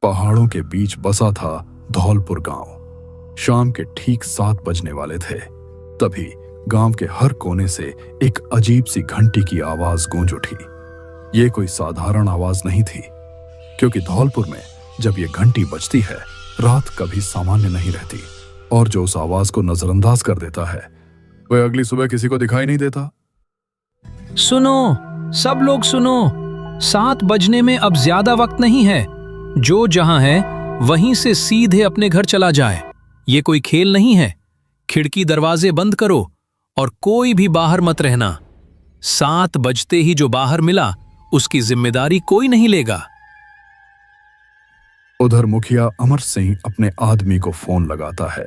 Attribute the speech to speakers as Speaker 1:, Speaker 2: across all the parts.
Speaker 1: पहाड़ों के बीच बसा था धौलपुर गांव। शाम के ठीक 7 बजने वाले थे। तभी गांव के हर कोने से एक अजीब सी घंटी की आवाज गूंज उठी। ये कोई साधारण आवाज नहीं थी, क्योंकि धौलपुर में जब ये घंटी बजती है, रात कभी सामान्य नहीं रहती, और जो उस आवाज को नजरअंदाज कर देता है, वह अगली सुबह किसी को दिखाई नहीं देता।
Speaker 2: सुनो, सब लोग सुनो, 7 बजने में अब ज्यादा वक्त नहीं है। जो जहां है वहीं से सीधे अपने घर चला जाए। ये कोई खेल नहीं है। खिड़की दरवाजे बंद करो और कोई भी बाहर मत रहना। 7 बजते ही जो बाहर मिला, उसकी जिम्मेदारी कोई नहीं लेगा।
Speaker 1: उधर मुखिया अमर सिंह अपने आदमी को फोन लगाता है।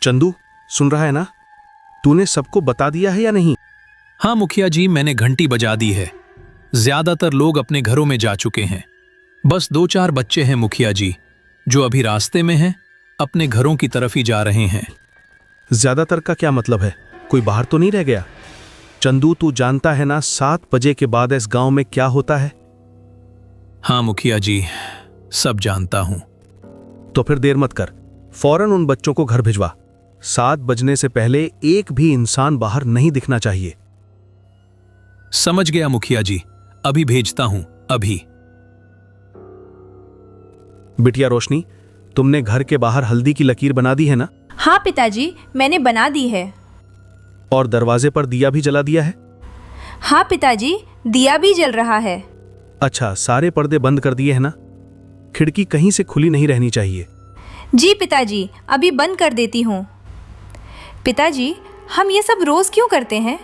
Speaker 3: चंदू, सुन रहा है ना? तूने सबको बता दिया है या नहीं?
Speaker 2: हाँ मुखिया जी, मैंने घंटी बजा दी है। ज्यादातर लोग अपने घरों में जा चुके हैं। बस 2-4 बच्चे हैं मुखिया जी, जो अभी रास्ते में हैं, अपने घरों की तरफ ही जा रहे हैं।
Speaker 3: ज्यादातर का क्या मतलब है? कोई बाहर तो नहीं रह गया? चंदू, तू जानता है ना 7 बजे के बाद इस गांव में क्या होता है?
Speaker 2: हाँ मुखिया जी, सब जानता हूं।
Speaker 3: तो फिर देर मत कर, फौरन उन बच्चों को घर भिजवा। 7 बजने से पहले एक भी इंसान बाहर नहीं दिखना चाहिए।
Speaker 2: समझ गया मुखिया जी, अभी भेजता हूं, अभी।
Speaker 3: बिटिया रोशनी, तुमने घर के बाहर हल्दी की लकीर बना दी है ना?
Speaker 4: हाँ पिताजी, मैंने बना दी है।
Speaker 3: और दरवाजे पर दिया भी जला दिया है?
Speaker 4: हाँ पिताजी, दिया भी जल रहा है।
Speaker 3: अच्छा, सारे पर्दे बंद कर दिए हैं ना? खिड़की कहीं से खुली नहीं रहनी चाहिए।
Speaker 4: जी पिताजी, अभी बंद कर देती हूँ। पिताजी, हम ये सब रोज क्यों करते हैं?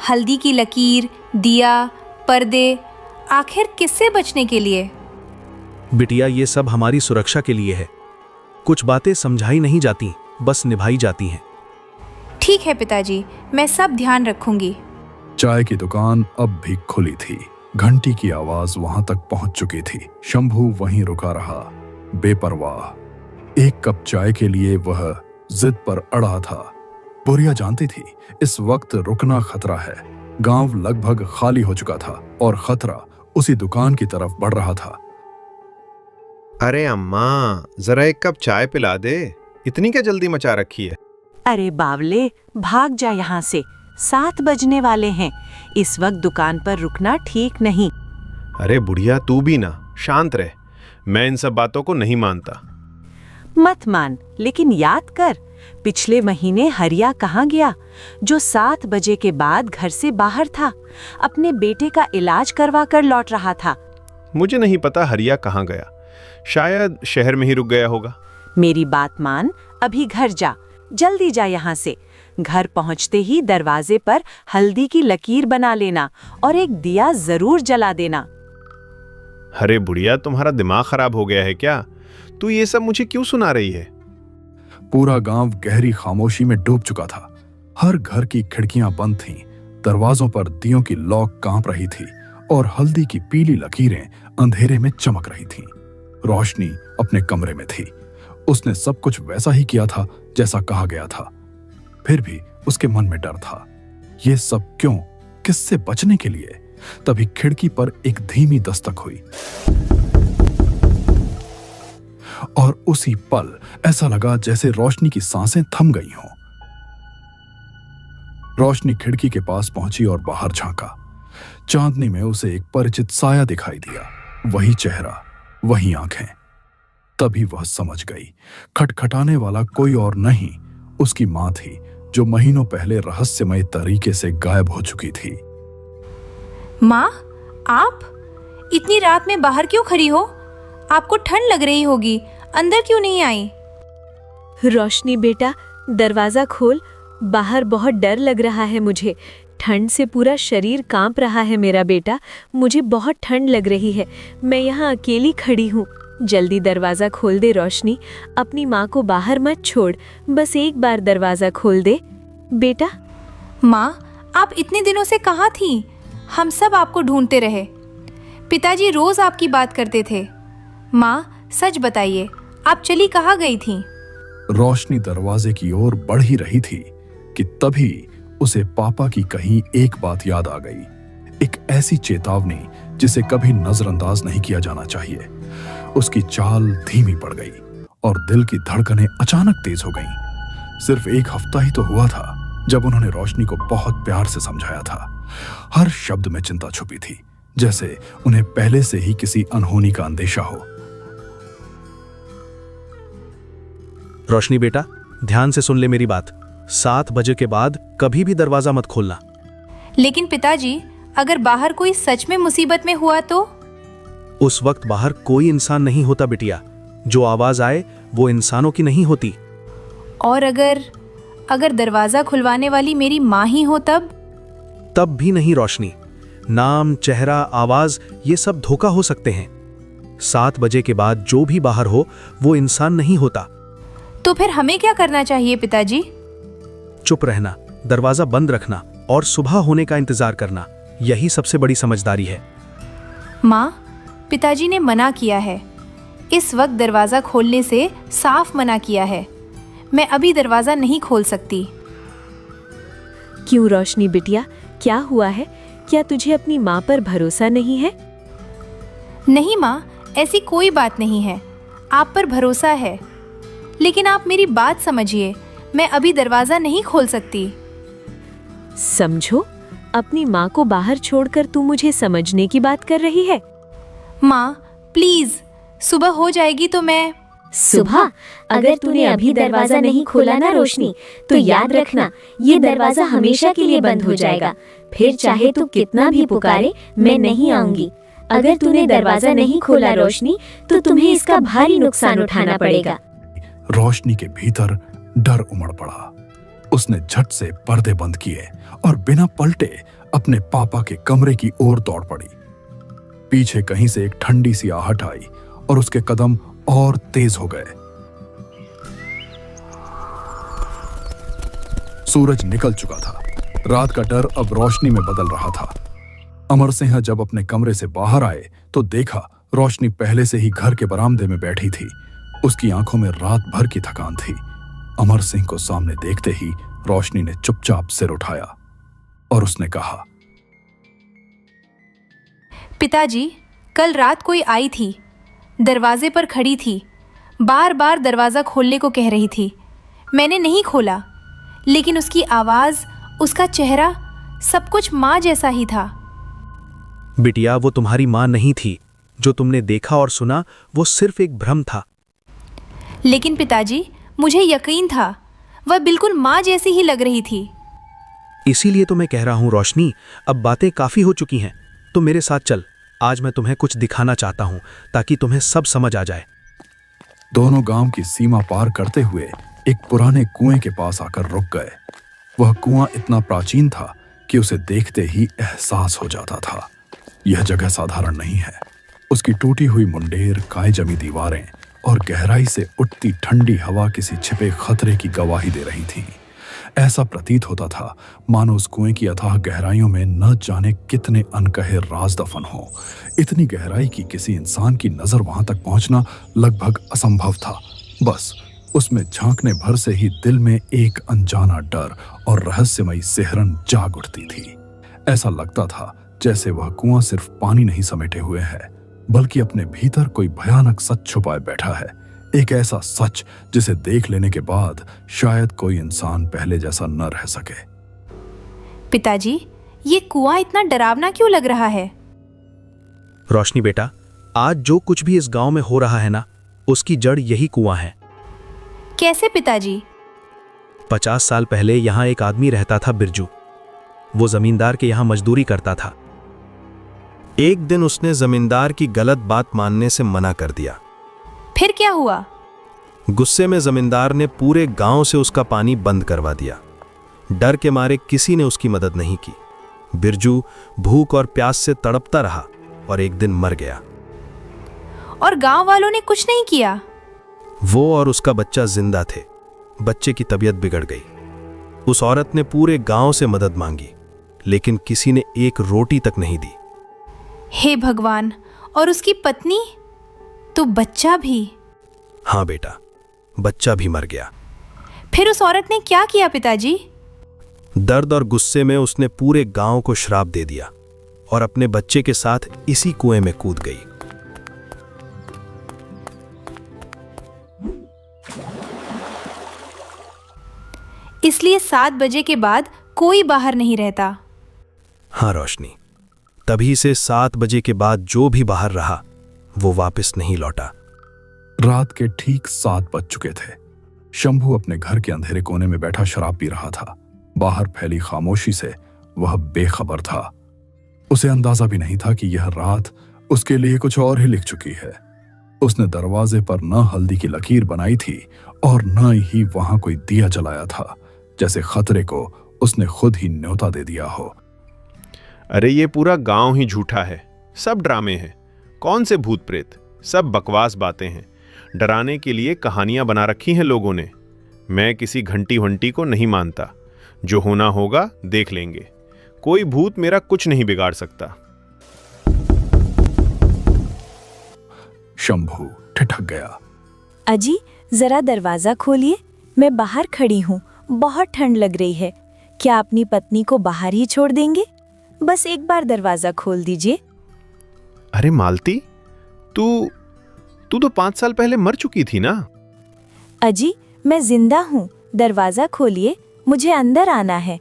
Speaker 4: हल्दी की लकीर, दिया, पर्दे, आखिर किससे बचने के लिए?
Speaker 3: बिटिया, ये सब हमारी सुरक्षा के लिए है। कुछ बातें समझाई नहीं जाती, बस निभाई जाती हैं।
Speaker 4: ठीक है पिताजी, मैं सब ध्यान रखूंगी।
Speaker 1: चाय की दुकान अब भी खुली थी। घंटी की आवाज वहां तक पहुंच चुकी थी। शंभू वहीं रुका रहा, बेपरवाह। एक कप चाय के लिए वह जिद पर अड़ा था। बुढ़िया जानती थी इस वक्त रुकना खतरा है। गांव लगभग खाली हो चुका था और खतरा उसी दुकान की तरफ बढ़ रहा था।
Speaker 5: अरे अम्मा, जरा एक कप चाय पिला दे। इतनी क्या जल्दी मचा रखी है?
Speaker 6: अरे बावले, भाग जा यहाँ से। 7 बजने वाले हैं। इस वक्त दुकान पर रुकना ठीक नहीं।
Speaker 5: अरे बुढ़िया, तू भी ना शांत रह। मैं इन सब बातों को नहीं मानता।
Speaker 6: मत मान, लेकिन याद कर, पिछले महीने हरिया कहाँ गया, जो 7 बजे के बाद घर से बाहर था। अपने बेटे का इलाज करवा कर लौट रहा था।
Speaker 5: मुझे नहीं पता हरिया कहाँ गया। शायद शहर में ही रुक गया होगा।
Speaker 6: मेरी बात मान, अभी घर जा, जल्दी जा यहाँ से। घर पहुँचते ही दरवाजे पर हल्दी की लकीर बना लेना और एक दिया जरूर जला देना।
Speaker 5: अरे बुढ़िया, तुम्हारा दिमाग खराब हो गया है क्या? तू ये सब मुझे क्यों सुना रही है?
Speaker 1: पूरा गांव गहरी खामोशी में डूब चुका था। हर घर की खिड़कियां बंद थीं, दरवाजों पर दियों की लौ कांप रही थी और हल्दी की पीली लकीरें अंधेरे में चमक रही थीं। रोशनी अपने कमरे में थी। उसने सब कुछ वैसा ही किया था जैसा कहा गया था। फिर भी उसके मन में डर था। ये सब क्यों? किससे बचने के लिए? तभी खिड़की पर एक धीमी दस्तक हुई और उसी पल ऐसा लगा जैसे रोशनी की सांसें थम गई हों। रोशनी खिड़की के पास पहुंची और बाहर झांका। चांदनी में उसे एक परिचित साया दिखाई दिया। वही चेहरा, वही आंखें। तभी वह समझ गई, खटखटाने वाला कोई और नहीं, उसकी मां थी, जो महीनों पहले रहस्यमय तरीके से गायब हो चुकी थी।
Speaker 4: माँ, आप इतनी रात में बाहर क्यों खड़ी हो? आपको ठंड लग रही होगी, अंदर क्यों नहीं आई?
Speaker 7: रोशनी बेटा, दरवाजा खोल। बाहर बहुत डर लग रहा है मुझे। ठंड से पूरा शरीर कांप रहा है मेरा बेटा। मुझे बहुत ठंड लग रही है। मैं यहाँ अकेली खड़ी हूँ। जल्दी दरवाजा खोल दे रोशनी। अपनी माँ को बाहर मत छोड़। बस एक बार दरवाजा खोल दे बेटा।
Speaker 4: माँ, आप इतने दिनों से कहाँ थी? हम सब आपको ढूंढते रहे। पिताजी रोज आपकी बात करते थे। माँ, सच बताइए, आप चली कहाँ गई थी?
Speaker 1: रोशनी दरवाजे की ओर बढ़ ही रही थी कि तभी उसे पापा की कही एक बात याद आ गई। एक ऐसी चेतावनी जिसे कभी नजरअंदाज नहीं किया जाना चाहिए। उसकी चाल धीमी पड़ गई और दिल की धड़कनें अचानक तेज हो गईं। सिर्फ एक हफ्ता ही तो हुआ था जब उन्होंने रोशनी को बहुत प्यार से समझाया था। हर शब्द में चिंता छुपी थी, जैसे उन्हें पहले से ही किसी अनहोनी का अंदेशा हो।
Speaker 3: रोशनी बेटा, ध्यान से सुन ले मेरी बात। 7 बजे के बाद कभी भी दरवाजा मत खोलना।
Speaker 4: लेकिन पिताजी, अगर बाहर कोई सच में मुसीबत में हुआ तो?
Speaker 3: उस वक्त बाहर कोई इंसान नहीं होता बिटिया। जो आवाज आए वो इंसानों की नहीं होती।
Speaker 4: और अगर दरवाजा खुलवाने वाली मेरी माँ ही हो तब?
Speaker 3: तब भी नहीं रोशनी। नाम, चेहरा, आवाज ये सब धोखा हो सकते हैं। 7 बजे के बाद जो भी बाहर हो वो इंसान नहीं होता।
Speaker 4: तो फिर हमें क्या करना चाहिए पिताजी?
Speaker 3: चुप रहना, दरवाजा बंद रखना और सुबह होने का इंतजार करना, यही सबसे बड़ी समझदारी है।
Speaker 4: माँ, पिताजी ने मना किया है। इस वक्त दरवाजा खोलने से साफ मना किया है। मैं अभी दरवाजा नहीं खोल सकती।
Speaker 7: क्यों रोशनी बिटिया, क्या हुआ है? क्या तुझे अपनी माँ पर भरोसा नहीं है?
Speaker 4: नहीं माँ, ऐसी कोई बात नहीं है। आप पर भरोसा है, लेकिन आप मेरी बात समझिए। मैं अभी दरवाजा नहीं खोल सकती।
Speaker 7: समझो, अपनी माँ को बाहर छोड़कर तू मुझे समझने की बात कर रही है?
Speaker 4: माँ प्लीज, सुबह हो जाएगी तो मैं...
Speaker 8: सुबह? अगर तूने अभी दरवाजा नहीं खोला ना रोशनी, तो याद रखना ये दरवाजा हमेशा के लिए बंद हो जाएगा। फिर चाहे तू कितना भी पुकारे, मैं नहीं आऊंगी। अगर तूने दरवाजा नहीं खोला रोशनी, तो तुम्हें इसका भारी नुकसान उठाना पड़ेगा।
Speaker 1: रोशनी के भीतर डर उमड़ पड़ा। उसने झट से पर्दे बंद किए और बिना पलटे अपने पापा के कमरे की ओर दौड़ पड़ी। पीछे कहीं से एक ठंडी सी आहट आई और उसके कदम और तेज हो गए। सूरज निकल चुका था। रात का डर अब रोशनी में बदल रहा था। अमर सिंह जब अपने कमरे से बाहर आए तो देखा रोशनी पहले से ही घर के बरामदे में बैठी थी। उसकी आंखों में रात भर की थकान थी। अमर सिंह को सामने देखते ही रोशनी ने चुपचाप सिर उठाया और उसने कहा,
Speaker 4: पिताजी, कल रात कोई आई थी, दरवाजे पर खड़ी थी, बार बार दरवाजा खोलने को कह रही थी। मैंने नहीं खोला, लेकिन उसकी आवाज, उसका चेहरा, सब कुछ माँ जैसा ही था।
Speaker 3: बिटिया, वो तुम्हारी माँ नहीं थी। जो तुमने देखा और सुना वो सिर्फ एक भ्रम था।
Speaker 4: लेकिन पिताजी, मुझे यकीन था वह बिल्कुल माँ जैसी ही लग रही थी।
Speaker 3: इसीलिए तो मैं कह रहा हूं रोशनी, अब बातें काफी हो चुकी हैं। तो मेरे साथ चल, आज मैं तुम्हें कुछ दिखाना चाहता हूं ताकि तुम्हें सब समझ आ जाए।
Speaker 1: दोनों गांव की सीमा पार करते हुए एक पुराने कुएं के पास आकर रुक गए। वह कुआं इतना प्राचीन था कि उसे देखते ही एहसास हो जाता था यह जगह साधारण नहीं है। उसकी टूटी हुई मुंडेर, काय जमी दीवारें और गहराई से उठती ठंडी हवा किसी छिपे खतरे की गवाही दे रही थी। ऐसा प्रतीत होता था मानो उस कुएं की अथाह गहराइयों में न जाने कितने अनकहे राज दफन हो। इतनी गहराई की किसी इंसान की नजर वहां तक पहुंचना लगभग असंभव था। बस उसमें झांकने भर से ही दिल में एक अनजाना डर और रहस्यमयी सिहरन जाग उठती थी। ऐसा लगता था जैसे वह कुआं सिर्फ पानी नहीं समेटे हुए है, बल्कि अपने भीतर कोई भयानक सच छुपाए बैठा है। एक ऐसा सच जिसे देख लेने के बाद शायद कोई इंसान पहले जैसा न रह सके।
Speaker 4: पिताजी, ये कुआं इतना डरावना क्यों लग रहा है?
Speaker 3: रोशनी बेटा, आज जो कुछ भी इस गांव में हो रहा है ना, उसकी जड़ यही कुआं है।
Speaker 4: कैसे पिताजी?
Speaker 3: 50 साल पहले यहां एक आदमी रहता था, बिरजू। वो जमींदार के यहां मजदूरी करता था।
Speaker 5: एक दिन उसने जमींदार की गलत बात मानने से मना कर दिया।
Speaker 4: फिर क्या हुआ?
Speaker 5: गुस्से में जमींदार ने पूरे गांव से उसका पानी बंद करवा दिया। डर के मारे किसी ने उसकी मदद नहीं की। बिरजू भूख और प्यास से तड़पता रहा और एक दिन मर गया।
Speaker 4: और गांव वालों ने कुछ नहीं किया?
Speaker 5: वो और उसका बच्चा जिंदा थे। बच्चे की तबीयत बिगड़ गई। उस औरत ने पूरे गांव से मदद मांगी, लेकिन किसी ने एक रोटी तक नहीं दी।
Speaker 4: हे भगवान! और उसकी पत्नी? तो बच्चा भी?
Speaker 5: हाँ बेटा, बच्चा भी मर गया।
Speaker 4: फिर उस औरत ने क्या किया पिताजी?
Speaker 5: दर्द और गुस्से में उसने पूरे गांव को श्राप दे दिया और अपने बच्चे के साथ इसी कुएं में कूद गई।
Speaker 4: इसलिए 7 बजे के बाद कोई बाहर नहीं रहता।
Speaker 5: हाँ रोशनी, तभी से 7 बजे के बाद जो भी बाहर रहा वो वापस नहीं लौटा।
Speaker 1: रात के ठीक 7 बज चुके थे। शंभू अपने घर के अंधेरे कोने में बैठा शराब पी रहा था। बाहर फैली खामोशी से वह बेखबर था। उसे अंदाजा भी नहीं था कि यह रात उसके लिए कुछ और ही लिख चुकी है। उसने दरवाजे पर न हल्दी की लकीर बनाई थी और न ही वहां कोई दिया जलाया था, जैसे खतरे को उसने खुद ही न्योता दे दिया हो।
Speaker 9: अरे ये पूरा गांव ही झूठा है, सब ड्रामे हैं। कौन से भूत प्रेत, सब बकवास बातें हैं। डराने के लिए कहानियां बना रखी हैं लोगों ने। मैं किसी घंटी वंटी को नहीं मानता। जो होना होगा देख लेंगे। कोई भूत मेरा कुछ नहीं बिगाड़ सकता।
Speaker 1: शंभू ठिठक गया।
Speaker 7: अजी, जरा दरवाजा खोलिए, मैं बाहर खड़ी हूँ, बहुत ठंड लग रही है। क्या अपनी पत्नी को बाहर ही छोड़ देंगे? बस एक बार दरवाजा खोल दीजिए।
Speaker 9: अरे मालती, तू तो 5 साल पहले मर चुकी थी ना।
Speaker 7: अजी, मैं जिंदा हूँ, दरवाजा खोलिए, मुझे अंदर आना है।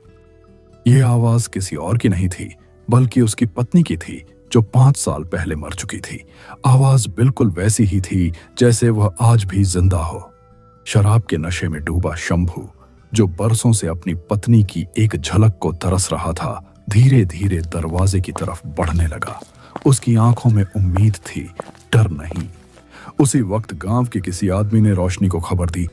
Speaker 1: यह आवाज किसी और की नहीं थी, बल्कि उसकी पत्नी की थी, जो 5 साल पहले मर चुकी थी। आवाज बिल्कुल वैसी ही थी जैसे वह आज भी जिंदा हो। शराब के नशे में डूबा शंभू, जो बरसों से अपनी पत्नी की एक झलक को तरस रहा था, धीरे धीरे दरवाजे की तरफ बढ़ने लगा। उसकी आंखों में उम्मीद थी, डर नहीं। उसी वक्त गांव के किसी आदमी ने रोशनी को खबर दी।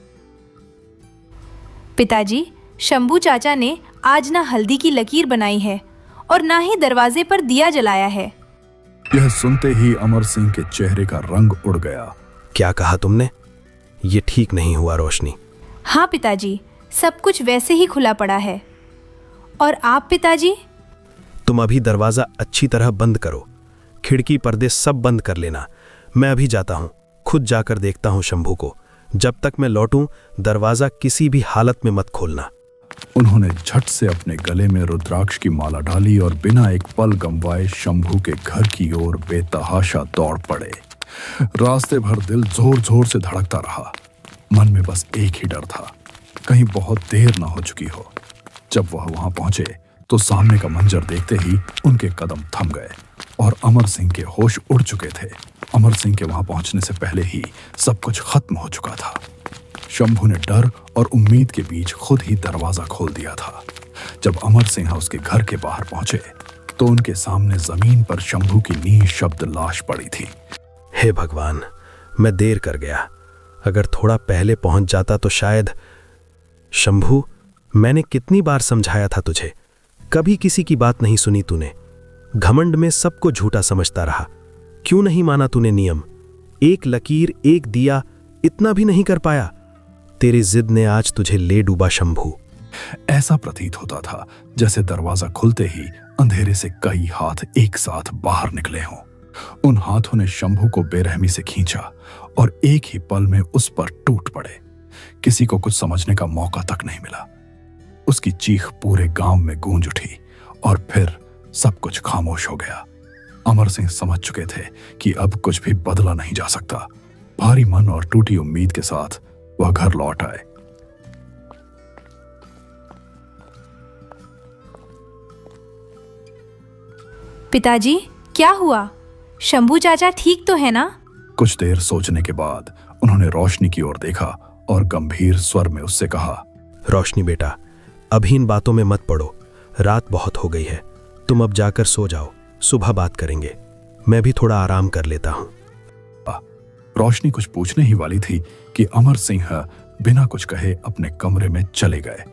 Speaker 4: पिताजी, शंभू चाचा ने आज ना हल्दी की लकीर बनाई है और ना ही दरवाजे पर दिया जलाया है।
Speaker 1: यह सुनते ही अमर सिंह के चेहरे का रंग उड़ गया।
Speaker 5: क्या कहा तुमने? ये ठीक नहीं हुआ रोशनी।
Speaker 4: हाँ पिताजी, सब कुछ वैसे ही खुला पड़ा है। और आप पिताजी?
Speaker 5: तुम अभी दरवाजा अच्छी तरह बंद करो, खिड़की पर्दे सब बंद कर लेना। मैं अभी जाता हूँ, खुद जाकर देखता हूँ शंभू को। जब तक मैं लौटूं, दरवाजा किसी भी हालत में मत खोलना।
Speaker 1: उन्होंने झट से अपने गले में रुद्राक्ष की माला डाली और बिना एक पल गंवाए शंभू के घर की ओर बेतहाशा दौड़ पड़े। रास्ते भर दिल जोर जोर से धड़कता रहा। मन में बस एक ही डर था, कहीं बहुत देर न हो चुकी हो। जब वह वहां पहुंचे तो सामने का मंजर देखते ही उनके कदम थम गए और अमर सिंह के होश उड़ चुके थे। अमर सिंह के वहां पहुंचने से पहले ही सब कुछ खत्म हो चुका था। शंभू ने डर और उम्मीद के बीच खुद ही दरवाजा खोल दिया था। जब अमर सिंह उसके घर के बाहर पहुंचे तो उनके सामने जमीन पर शंभू की निःशब्द लाश पड़ी थी।
Speaker 5: हे भगवान, मैं देर कर गया। अगर थोड़ा पहले पहुंच जाता तो शायद। शंभू, मैंने कितनी बार समझाया था तुझे, कभी किसी की बात नहीं सुनी तूने। घमंड में सबको झूठा समझता रहा। क्यों नहीं माना तूने नियम? एक लकीर, एक दिया, इतना भी नहीं कर पाया। तेरी जिद ने आज तुझे ले डूबा शंभू।
Speaker 1: ऐसा प्रतीत होता था जैसे दरवाजा खुलते ही अंधेरे से कई हाथ एक साथ बाहर निकले हों। उन हाथों ने शंभू को बेरहमी से खींचा और एक ही पल में उस पर टूट पड़े। किसी को कुछ समझने का मौका तक नहीं मिला। उसकी चीख पूरे गांव में गूंज उठी और फिर सब कुछ खामोश हो गया। अमर सिंह समझ चुके थे कि अब कुछ भी बदला नहीं जा सकता। भारी मन और टूटी उम्मीद के साथ वह घर लौट आए।
Speaker 4: पिताजी, क्या हुआ? शंभू चाचा ठीक तो है ना?
Speaker 1: कुछ देर सोचने के बाद उन्होंने रोशनी की ओर देखा और गंभीर स्वर में उससे कहा,
Speaker 5: रोशनी बेटा, अभी इन बातों में मत पड़ो। रात बहुत हो गई है, तुम अब जाकर सो जाओ, सुबह बात करेंगे। मैं भी थोड़ा आराम कर लेता हूं।
Speaker 1: रोशनी कुछ पूछने ही वाली थी कि अमर सिंह बिना कुछ कहे अपने कमरे में चले गए।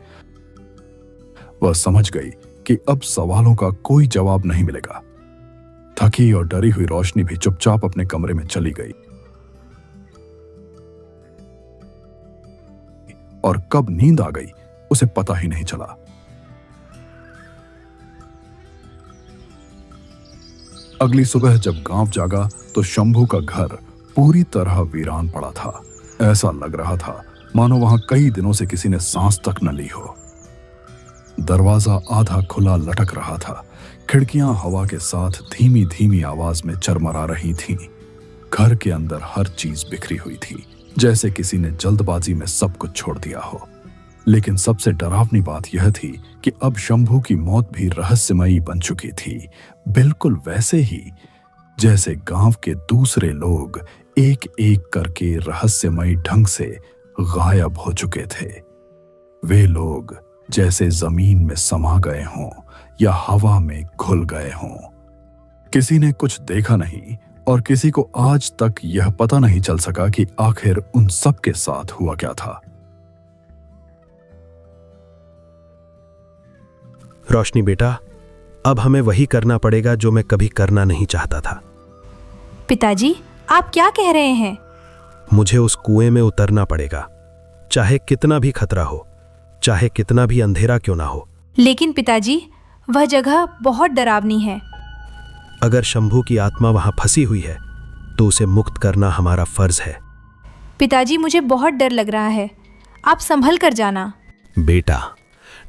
Speaker 1: वह समझ गई कि अब सवालों का कोई जवाब नहीं मिलेगा। थकी और डरी हुई रोशनी भी चुपचाप अपने कमरे में चली गई और कब नींद आ गई उसे पता ही नहीं चला। अगली सुबह जब गांव जागा तो शंभू का घर पूरी तरह वीरान पड़ा था। ऐसा लग रहा था मानो वहां कई दिनों से किसी ने सांस तक न ली हो। दरवाजा आधा खुला लटक रहा था। खिड़कियां हवा के साथ धीमी धीमी आवाज में चरमरा रही थीं। घर के अंदर हर चीज बिखरी हुई थी, जैसे किसी ने जल्दबाजी में सब कुछ छोड़ दिया हो। लेकिन सबसे डरावनी बात यह थी कि अब शंभू की मौत भी रहस्यमयी बन चुकी थी, बिल्कुल वैसे ही जैसे गांव के दूसरे लोग एक एक करके रहस्यमयी ढंग से गायब हो चुके थे। वे लोग जैसे जमीन में समा गए हों या हवा में घुल गए हों। किसी ने कुछ देखा नहीं और किसी को आज तक यह पता नहीं चल सका कि आखिर उन सब के साथ हुआ क्या था।
Speaker 5: रोशनी बेटा, अब हमें वही करना पड़ेगा जो मैं कभी करना नहीं चाहता था।
Speaker 4: पिताजी, आप क्या कह रहे हैं?
Speaker 5: मुझे उस कुएं में उतरना पड़ेगा, चाहे कितना भी खतरा हो, चाहे कितना भी अंधेरा क्यों ना हो।
Speaker 4: लेकिन पिताजी, वह जगह बहुत डरावनी है।
Speaker 5: अगर शंभू की आत्मा वहां फंसी हुई है तो उसे मुक्त करना हमारा फर्ज है।
Speaker 4: पिताजी, मुझे बहुत डर लग रहा है, आप संभल कर जाना।
Speaker 5: बेटा,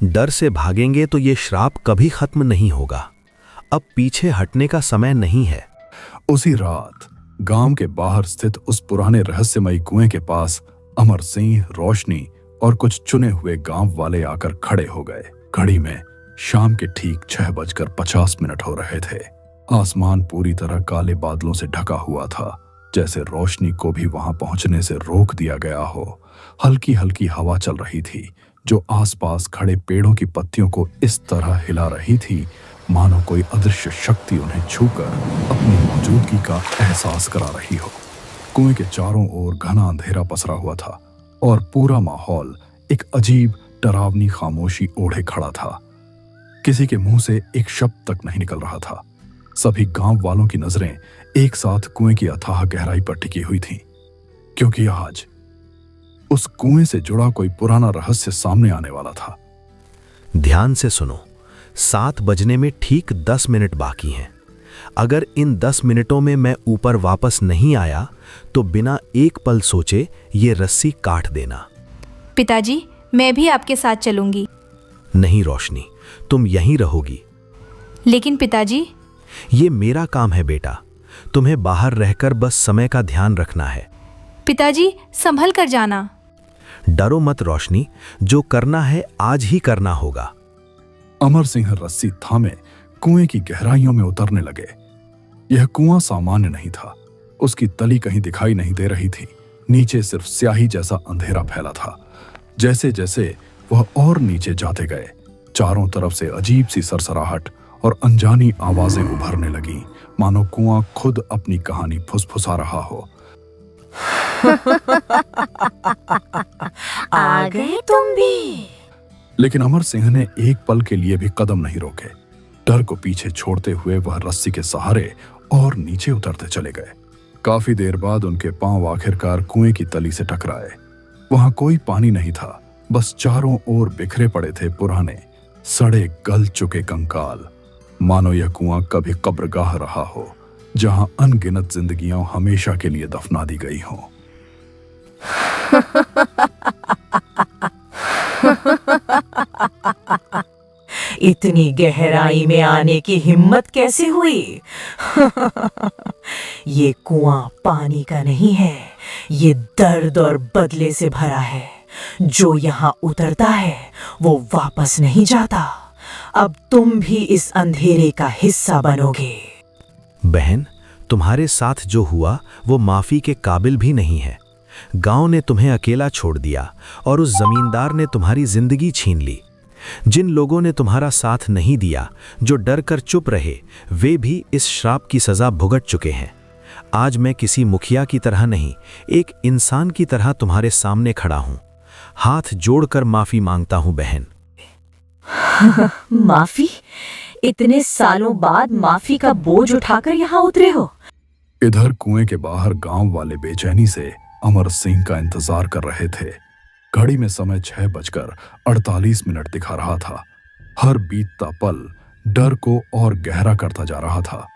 Speaker 5: डर से भागेंगे तो ये श्राप कभी खत्म नहीं होगा। अब पीछे हटने का समय नहीं है।
Speaker 1: उसी रात गांव के बाहर स्थित उस पुराने रहस्यमयी कुएं के पास अमर सिंह, रोशनी और कुछ चुने हुए गांव वाले आकर खड़े हो गए। घड़ी में शाम के ठीक 6:50 हो रहे थे। आसमान पूरी तरह काले बादलों से ढका हुआ था, जैसे रोशनी को भी वहां पहुंचने से रोक दिया गया हो। हल्की हल्की हवा चल रही थी, जो आसपास खड़े पेड़ों की पत्तियों को इस तरह हिला रही थी मानो कोई अदृश्य शक्ति उन्हें छूकर अपनी मौजूदगी का एहसास करा रही हो। कुएं के चारों ओर घना अंधेरा पसरा हुआ था और पूरा माहौल एक अजीब डरावनी खामोशी ओढ़े खड़ा था। किसी के मुंह से एक शब्द तक नहीं निकल रहा था। सभी गांव वालों की नजरें एक साथ कुएं की अथाह गहराई पर टिकी हुई थीं, क्योंकि आज उस कुएं से जुड़ा कोई पुराना रहस्य सामने आने वाला था।
Speaker 5: ध्यान से सुनो, 7 बजने में ठीक 10 मिनट बाकी हैं। अगर इन 10 मिनटों में मैं ऊपर वापस नहीं आया तो बिना एक पल सोचे ये रस्सी काट देना।
Speaker 4: पिताजी, मैं भी आपके साथ चलूंगी।
Speaker 5: नहीं रोशनी, तुम यहीं रहोगी।
Speaker 4: लेकिन पिताजी,
Speaker 5: ये मेरा काम है बेटा, तुम्हें बाहर रहकर बस समय का ध्यान रखना है।
Speaker 4: पिताजी, संभल कर जाना।
Speaker 5: डरो मत रोशनी, जो करना है आज ही करना होगा।
Speaker 1: अमर सिंह रस्सी थामे कुएं की गहराइयों में उतरने लगे। यह कुआं सामान्य नहीं था, उसकी तली कहीं दिखाई नहीं दे रही थी। नीचे सिर्फ स्याही जैसा अंधेरा फैला था। जैसे जैसे वह और नीचे जाते गए, चारों तरफ से अजीब सी सरसराहट और अनजानी आवाजें उभरने लगीं, मानो कुआं खुद अपनी कहानी फुसफुसा रहा हो।
Speaker 6: आ गए तुम भी।
Speaker 1: लेकिन अमर सिंह ने एक पल के लिए भी कदम नहीं रोके। डर को पीछे छोड़ते हुए वह रस्सी के सहारे और नीचे उतरते चले गए। काफी देर बाद उनके पांव आखिरकार कुएं की तली से टकराए। वहां कोई पानी नहीं था, बस चारों ओर बिखरे पड़े थे पुराने सड़े गल चुके कंकाल, मानो यह कुआं कभी कब्रगाह रहा हो, जहां अनगिनत जिंदगियां हमेशा के लिए दफना दी गई हों।
Speaker 6: इतनी गहराई में आने की हिम्मत कैसे हुई? ये कुआं पानी का नहीं है, ये दर्द और बदले से भरा है। जो यहाँ उतरता है वो वापस नहीं जाता। अब तुम भी इस अंधेरे का हिस्सा बनोगे।
Speaker 5: बहन, तुम्हारे साथ जो हुआ वो माफी के काबिल भी नहीं है। गांव ने तुम्हें अकेला छोड़ दिया और उस जमींदार ने तुम्हारी जिंदगी छीन ली। जिन लोगों ने तुम्हारा साथ नहीं दिया, जो डर कर चुप रहे, वे भी इस श्राप की सजा भुगत चुके हैं। आज मैं किसी मुखिया की तरह नहीं, एक इंसान की तरह तुम्हारे सामने खड़ा हूं। हाथ जोड़कर माफी मांगता हूं बहन।
Speaker 6: माफी? इतने सालों बाद माफी का बोझ उठाकर यहाँ उतरे हो?
Speaker 1: इधर कुएं के बाहर गांव वाले बेचैनी से अमर सिंह का इंतजार कर रहे थे। घड़ी में समय 6:48 दिखा रहा था। हर बीतता पल डर को और गहरा करता जा रहा था।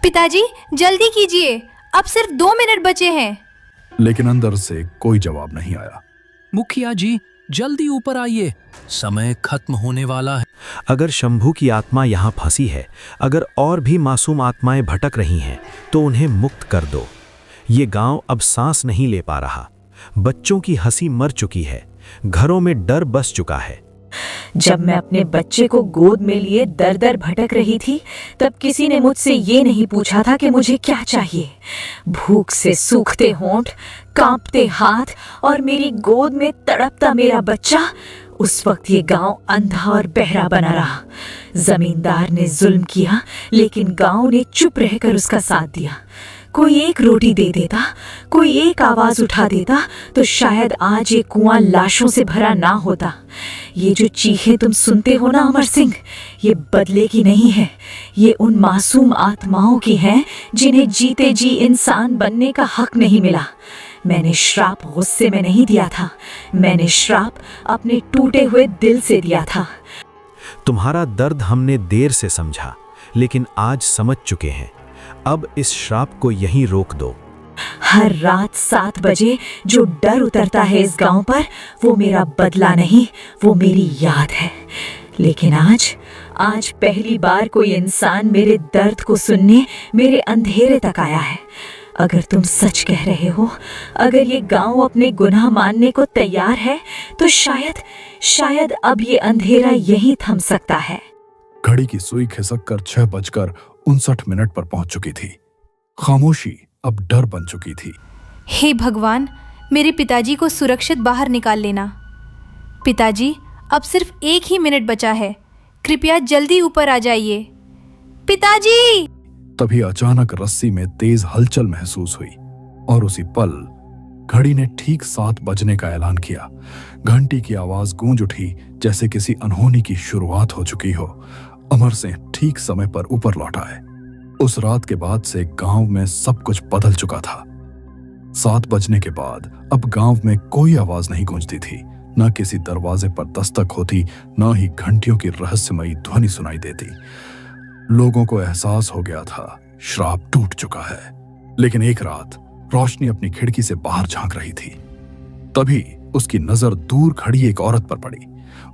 Speaker 4: पिताजी, जल्दी कीजिए, अब सिर्फ 2 मिनट बचे हैं।
Speaker 1: लेकिन अंदर से कोई जवाब नहीं आया।
Speaker 2: मुखिया जी, जल्दी ऊपर आइए, समय खत्म होने वाला है।
Speaker 3: अगर शंभू की आत्मा यहाँ फंसी है, अगर और भी मासूम आत्माएं भटक रही हैं, तो उन्हें मुक्त कर दो। ये गांव अब सांस नहीं ले पा रहा। बच्चों की हंसी मर चुकी है, घरों में डर बस चुका है।
Speaker 6: जब मैं अपने बच्चे को गोद में लिए दर दर भटक रही थी, तब किसी ने मुझसे ये नहीं पूछा था कि मुझे क्या चाहिए। भूख से सूखते होंठ, कांपते हाथ और मेरी गोद में तड़पता मेरा बच्चा। उस वक्त ये गांव अंधा और बहरा बना रहा। जमींदार ने जुल्म किया, लेकिन गांव ने चुप रहकर उसका साथ दिया। कोई एक रोटी दे देता, कोई एक आवाज उठा देता, तो शायद आज ये कुआं लाशों से भरा ना होता। ये जो चीखें तुम सुनते हो ना अमर सिंह, ये बदले की नहीं है। ये उन मासूम आत्माओं की हैं जिन्हें जीते जी इंसान बनने का हक नहीं मिला। मैंने श्राप गुस्से में नहीं दिया था, मैंने श्राप अपने टूटे हुए दिल से दिया था।
Speaker 3: तुम्हारा दर्द हमने देर से समझा, लेकिन आज समझ चुके हैं। अब इस श्राप को यहीं रोक दो।
Speaker 6: हर रात 7 बजे जो डर उतरता है इस गांव पर, वो मेरा बदला नहीं, वो मेरी याद है। लेकिन आज पहली बार कोई इंसान मेरे दर्द को सुनने मेरे अंधेरे तक आया है। अगर तुम सच कह रहे हो, अगर ये गांव अपने गुनाह मानने को तैयार है, तो शायद अब ये अंधेरा यहीं थम सकता है।
Speaker 1: घड़ी की सुई खिसक कर 6:59 पर पहुंच चुकी थी। खामोशी अब डर बन चुकी थी।
Speaker 4: हे भगवान, मेरे पिताजी को सुरक्षित बाहर निकाल लेना। पिताजी, अब सिर्फ 1 ही मिनट बचा है, कृपया जल्दी ऊपर आ जाइए। पिताजी!
Speaker 1: तभी अचानक रस्सी में तेज हलचल महसूस हुई और उसी पल घड़ी ने ठीक 7 बजने का ऐलान किया। घंटी की आवाज गूंज उठी, जैसे किसी अनहोनी की शुरुआत हो चुकी हो। अमर सिंह ठीक समय पर ऊपर लौटा है। उस रात के बाद से गांव में सब कुछ बदल चुका था। 7 बजने के बाद अब गांव में कोई आवाज नहीं गूंजती थी, न किसी दरवाजे पर दस्तक होती, न ही घंटियों की रहस्यमयी ध्वनि सुनाई देती। लोगों को एहसास हो गया था, श्राप टूट चुका है। लेकिन एक रात रोशनी अपनी खिड़की से बाहर झांक रही थी। तभी उसकी नजर दूर खड़ी एक औरत पर पड़ी।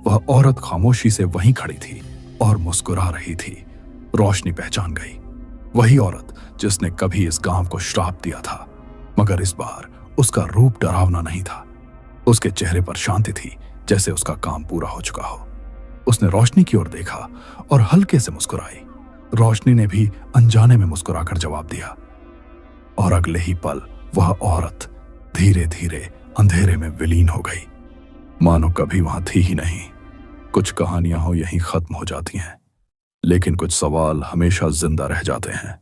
Speaker 1: वह औरत खामोशी से वहीं खड़ी थी और मुस्कुरा रही थी। रोशनी पहचान गई, वही औरत जिसने कभी इस गांव को श्राप दिया था। मगर इस बार उसका रूप डरावना नहीं था। उसके चेहरे पर शांति थी, जैसे उसका काम पूरा हो चुका हो। उसने रोशनी की ओर देखा और हल्के से मुस्कुराई। रोशनी ने भी अनजाने में मुस्कुराकर जवाब दिया और अगले ही पल वह औरत धीरे धीरे अंधेरे में विलीन हो गई, मानो कभी वहां थी ही नहीं। कुछ कहानियां हो यहीं खत्म हो जाती हैं, लेकिन कुछ सवाल हमेशा जिंदा रह जाते हैं।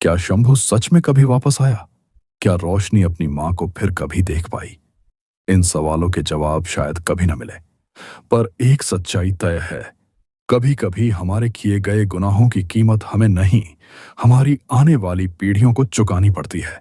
Speaker 1: क्या शंभू सच में कभी वापस आया? क्या रोशनी अपनी मां को फिर कभी देख पाई? इन सवालों के जवाब शायद कभी न मिले, पर एक सच्चाई तय है, कभी कभी हमारे किए गए गुनाहों की कीमत हमें नहीं, हमारी आने वाली पीढ़ियों को चुकानी पड़ती है।